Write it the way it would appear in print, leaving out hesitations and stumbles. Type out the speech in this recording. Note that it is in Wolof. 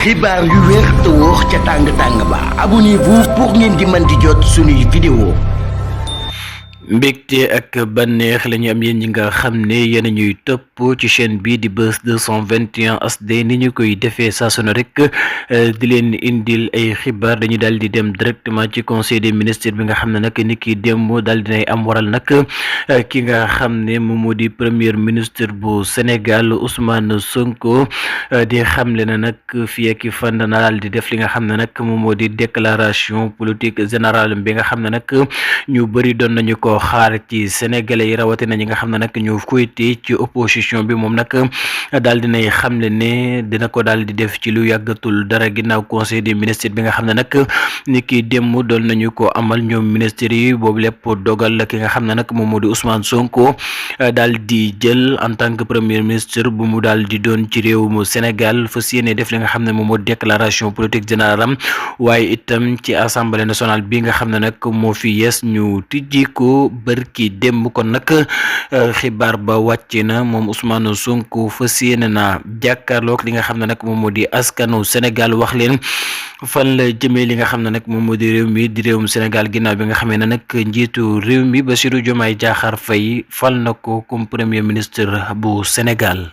xibaar yu wér te wóor ca tàng ba abonnez-vous pour ngeen di mën di jot suñuy vidéo. mbégte ak bànneex la ñu am yéen ñi nga xam ne yéen a ñuy topp ci chaîne bi di Buzz 221 HD ni ñu koy defee saa su ne rek di leen indil ay xibaar dañu daal di dem directement ci conseil des ministres bi nga xam ne nag ni ki démb daal dinay am waral nag ki nga xam ne moom moo di premier ministre bu Sénégal Ousmane Sonko di xamle na nag fii ak fan na daal di def li nga xam ne nag moom moo di déclaration politique générale bi nga xam ne nag ñu bëri doon nañu ko xaar ci sénégalais yi rawatina ñi nga xam ne nag ñu féete ci opposition bi moom nag daal dinay xamle ne dina ko daal di def ci lu yàggatul dara ginnaaw conseil des ministres bi nga xam ne nag ni ki démb doon nañu ko amal ñoom ministres yi boobu lépp dogal la ki nga xam ne nag moom moo di Ousmane Sonko daal di jël en tant que premier ministre bu mu daal di doon ci réew mu Sénégal fas yéene def li nga xam ne moom moo di déclaration politique générale am waaye itam ci assemblée nationale bi nga xam ne nag moo fi yees ñu tijji ko bërki démb kon nag xibaar ba wàcc na moom Ousmane Sonko fas yéene na jàkkaarloog li nga xam ne nag moom moo di askanu Sénégal wax leen fan la jëmee li nga xam ne nag moom moo di réew mi di réewum Sénégal ginnaaw bi nga xamee ne nag njiitu réew mi Bassirou Diomaye Diakhar Faye fal na ko comme premier ministre bu Sénégal.